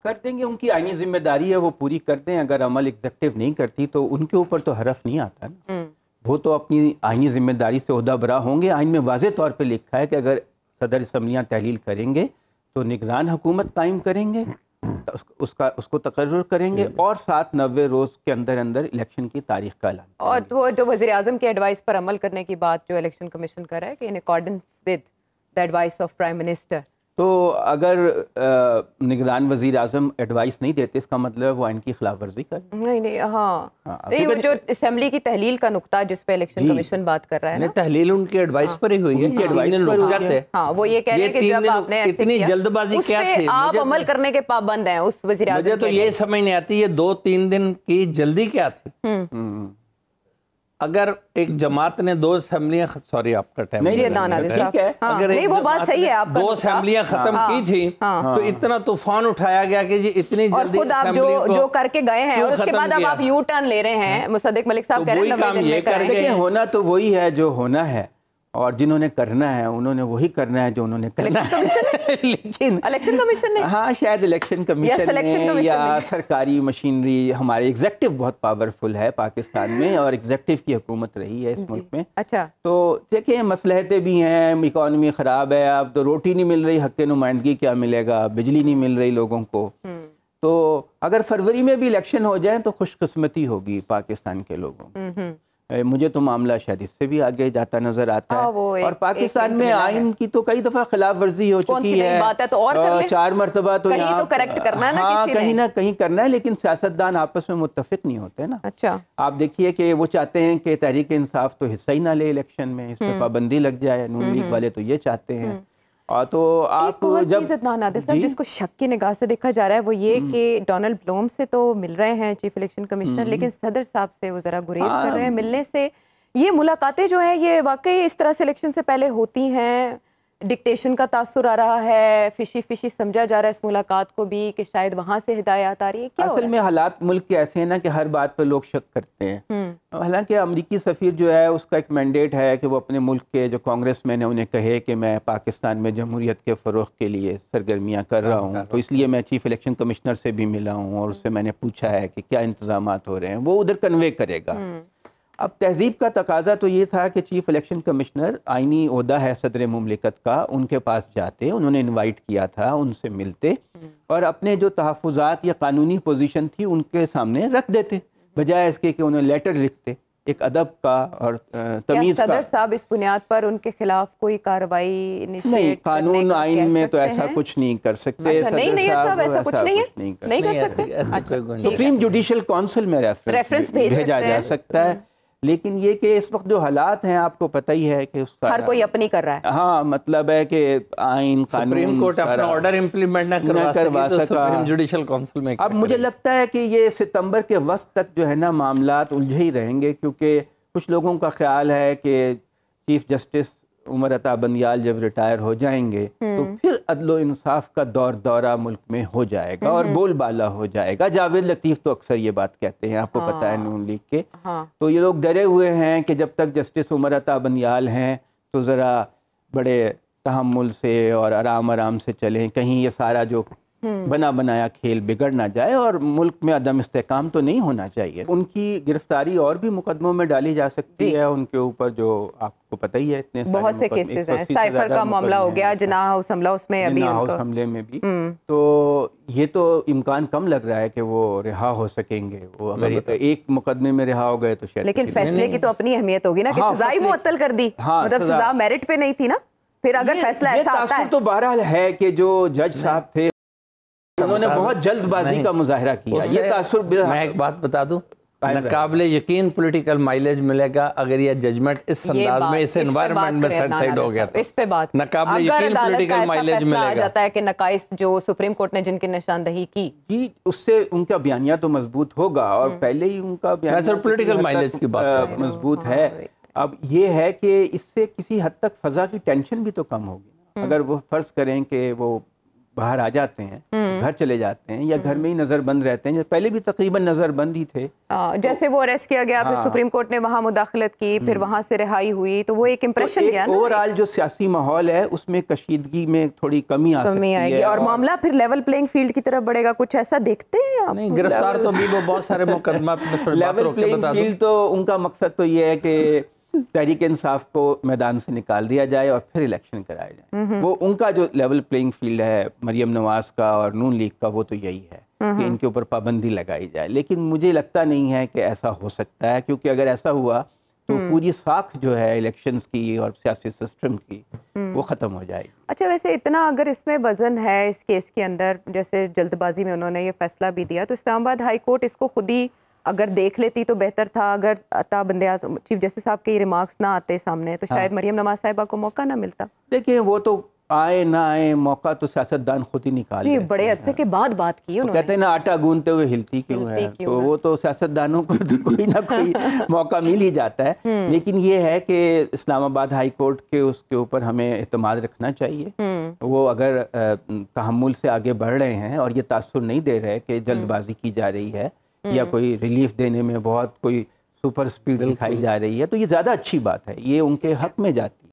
कर देंगे, उनकी आईनी जिम्मेदारी है, वो पूरी कर दें। अगर अमल एग्जेक्टिव नहीं करती तो उनके ऊपर तो हरफ नहीं आता ना। वो तो अपनी आईनी जिम्मेदारी से ओहदा बरा होंगे। आइन में वाज़ेह तौर पे लिखा है कि अगर सदर असम्बलियाँ तहलील करेंगे तो निगरान हुकूमत कायम करेंगे, उसको तकर्रुर करेंगे और 7-90 रोज़ के अंदर अंदर इलेक्शन की तारीख का ऐलान। और वो जो वज़ीर आज़म की एडवाइस पर अमल करने की बात जो इलेक्शन कमीशन कर रहा है कि in accordance with the advice of prime minister, तो अगर निगरान वज़ीर आज़म एडवाइस नहीं देते इसका मतलब वो इनकी खिलाफ वर्जी कर नहीं नहीं, जो असेंबली की तहलील का नुक्ता जिस पे इलेक्शन कमीशन बात कर रहा है ना, तहलील उनकी एडवाइस पर ही हुई है। वो ये कह रहे हैं कि जब आपने इतनी जल्दबाजी क्या थी, आप अमल करने के पाबंद हैं उस वज़ीर आज़म। मुझे तो ये समझ नहीं आती ये 2-3 दिन की जल्दी क्या थी। अगर एक जमात ने 2 असेंबलियां, सॉरी आपका टाइम नहीं, अगर नहीं वो बात सही है, आप 2 असेंबलियां खत्म की थी तो इतना तूफान उठाया गया कि जी इतनी जल्दी खुद आप जो करके गए हैं और उसके बाद अब आप यू टर्न ले रहे हैं। मुसद्दिक मलिक साहब कह रहे हैं 90 दिन में करेंगे। होना तो वही है जो होना है, और जिन्होंने करना है उन्होंने वही करना है जो उन्होंने करना है। लेकिन इलेक्शन कमीशन ने, हाँ शायद इलेक्शन कमीशन या सरकारी मशीनरी, हमारे एग्जेक्टिव बहुत पावरफुल है पाकिस्तान में और एग्जेक्टिव की हुकूमत रही है इस मुल्क में। अच्छा, तो देखिए मसलहतें भी हैं, इकॉनमी ख़राब है, अब तो रोटी नहीं मिल रही, हक़ नुमाइंदगी क्या मिलेगा, बिजली नहीं मिल रही लोगों को। तो अगर फरवरी में भी इलेक्शन हो जाए तो खुशकिस्मती होगी पाकिस्तान के लोगों। मुझे तो मामला शायद इससे भी आगे जाता नजर आता है। और पाकिस्तान में आइन की तो कई दफा खिलाफ वर्जी हो चुकी है, बात है तो और 4 मरतबा तो यहाँ तो करेक्ट करना है ना, हाँ कहीं ना कहीं करना है, लेकिन सियासतदान आपस में मुत्तफिक नहीं होते ना। अच्छा, आप देखिए कि वो चाहते हैं कि तहरीक इंसाफ तो हिस्सा ही ना ले इलेक्शन में, इस पर पाबंदी लग जाए, नून लीग वाले तो ये चाहते हैं। और तो आप जब जिसको शक की निगाह से देखा जा रहा है वो ये कि डोनाल्ड ब्लूम से तो मिल रहे हैं चीफ इलेक्शन कमिश्नर, लेकिन सदर साहब से वो जरा गुरेज कर रहे हैं मिलने से। ये मुलाकातें जो है ये वाकई इस तरह से इलेक्शन से पहले होती हैं, डिक्टेशन का तासुर आ रहा है, फिशी समझा जा रहा है इस मुलाकात को भी कि शायद वहां से हिदायत आ रही है। क्या असल में हालात मुल्क के ऐसे हैं ना कि हर बात पर लोग शक करते हैं। हालांकि अमरीकी सफ़ीर जो है उसका एक मैंडेट है कि वो अपने मुल्क के जो कांग्रेसमैन है उन्हें कहे कि मैं पाकिस्तान में जमहूरियत के फ़रोग़ के लिए सरगर्मियाँ कर रहा हूँ, तो इसलिए मैं चीफ़ इलेक्शन कमिश्नर से भी मिला हूँ और उससे मैंने पूछा है कि क्या इंतज़ामात हो रहे हैं, वो उधर कन्वे करेगा। अब तहजीब का तकाजा तो ये था कि चीफ इलेक्शन कमिश्नर आइनी ओहदा है सदर मुमलिकत का, उनके पास जाते, उन्होंने इनवाइट किया था, उनसे मिलते और अपने जो तहफ़्फ़ुज़ात या कानूनी पोजीशन थी उनके सामने रख देते, बजाय इसके कि उन्हें लेटर लिखते एक अदब का और तमीज़ का। सदर साहब इस बुनियाद पर उनके खिलाफ कोई कार्रवाई नहीं, कानून आइन में तो ऐसा कुछ नहीं कर सकते। अच्छा, नहीं ऐसा कुछ नहीं कर सकते। सुप्रीम जुडिशल काउंसिल में रेफरेंस भेजा जा सकता है, लेकिन ये कि इस वक्त जो हालात हैं आपको पता ही है कि उसका हर कोई अपनी कर रहा है। हाँ, मतलब है कि आइन सुप्रीम कोर्ट अपना ऑर्डर इम्प्लीमेंट न करवा सका सुप्रीम जुडिशल काउंसिल में। अब मुझे लगता है कि ये सितंबर के वक्त तक जो है ना मामलात उलझे ही रहेंगे, क्योंकि कुछ लोगों का ख्याल है कि चीफ जस्टिस उमर अता बंदियाल जब रिटायर हो जाएंगे तो फिर अदलो इंसाफ का दौरा मुल्क में हो जाएगा और बोलबाला हो जाएगा। जावेद लतीफ़ तो अक्सर ये बात कहते हैं, आपको पता है नून लीग के। तो ये लोग डरे हुए हैं कि जब तक जस्टिस उमर अता बंदियाल हैं तो ज़रा बड़े तहम्मुल से और आराम से चलें, कहीं ये सारा जो बना बनाया खेल बिगड़ ना जाए और मुल्क में अदम इस्तेकाम तो नहीं होना चाहिए। उनकी गिरफ्तारी और भी मुकदमों में डाली जा सकती है उनके ऊपर, जो आपको पता ही है इतने बहुत से केसेस हैं। साइफर का मामला हो गया, जिन्नाह हाउस हमला, उसमें अभी हाउस हमले में भी तो ये तो इम्कान कम लग रहा है कि वो रिहा हो सकेंगे। वो अगर ये तो एक मुकदमे में रिहा हो गए तो शायद, लेकिन फैसले की तो अपनी अहमियत होगी ना कि सजा ही मुअत्तल कर दी, मतलब सजा मेरिट पे नहीं थी ना, फिर अगर फैसला ऐसा आता है तो बहरहाल है कि जो जज साहब थे उन्होंने बहुत जल्दबाजी का मुजाहरा किया। ये तासुर, मैं एक बात बता दूं, नाकाबिले यकीन पॉलिटिकल माइलेज मिलेगा अगर ये जजमेंट इस अंदाज में, इस एनवायरनमेंट में सेट हो गया। इस पे बात नाकाबिले यकीन पॉलिटिकल माइलेज मिलेगा। जाता है कि नकाइस जो सुप्रीम कोर्ट ने जिनकी निशानदही की उससे उनका बयानिया तो मजबूत होगा और पहले ही उनका बयानिया पॉलिटिकल माइलेज की बात मजबूत है। अब ये है कि इससे किसी हद तक फजा की टेंशन भी तो कम होगी। अगर वो फर्ज करें कि वो बाहर आ जाते हैं घर चले जाते हैं या घर में ही नज़रबंद रहते हैं। पहले भी तकरीबन नज़रबंद ही थे। जैसे वो अरेस्ट किया गया, फिर सुप्रीम कोर्ट ने वहाँ मुदाखलत की, फिर वहाँ से रिहाई हुई, तो वो एक इम्प्रेशन गया ना। ओवरऑल जो सियासी माहौल है उसमें कशीदगी में थोड़ी कमी सकती आएगी और मामला फिर लेवल प्लेइंग फील्ड की तरफ बढ़ेगा। कुछ ऐसा देखते हैं आप? नहीं, गिरफ्तार तो भी वो बहुत सारे मुकदमा लेवल प्लेइंग फील्ड तो उनका मकसद तो ये है कि तहरीक इंसाफ को मैदान से निकाल दिया जाए और फिर इलेक्शन कराए जाए। वो उनका जो लेवल प्लेइंग फील्ड है मरियम नवाज का और नून लीग का, वो तो यही है कि इनके ऊपर पाबंदी लगाई जाए। लेकिन मुझे लगता नहीं है कि ऐसा हो सकता है, क्योंकि अगर ऐसा हुआ तो पूरी साख जो है इलेक्शंस की और सियासी सिस्टम की वो ख़त्म हो जाएगी। अच्छा, वैसे इतना अगर इसमें वजन है इस केस के अंदर, जैसे जल्दबाजी में उन्होंने ये फैसला भी दिया, तो इस्लामाबाद हाई कोर्ट इसको खुद ही अगर देख लेती तो बेहतर था। अगर अता बंदे आज़म चीफ जस्टिस साहब के रिमार्क्स ना आते सामने तो शायद मरियम नवाज साहिबा को मौका ना मिलता। देखिए, वो तो आए ना आए, मौका तो सियासतदान खुद ही निकाल लेते हैं। बड़े अरसे के बाद बात की उन्होंने। कहते हैं ना, आटा गूंदते हुए हिलती क्यों है, तो वो तो सियासतदानों को तो कोई ना कोई मौका मिल ही जाता है। लेकिन ये है कि इस्लामाबाद हाई कोर्ट के उसके ऊपर हमें एतमाद रखना चाहिए। वो अगर तहम्मुल से आगे बढ़ रहे हैं और ये तासुर नहीं दे रहे कि जल्दबाजी की जा रही है या कोई रिलीफ देने में बहुत कोई सुपर स्पीड दिखाई जा रही है, तो ये ज़्यादा अच्छी बात है, ये उनके हक में जाती है।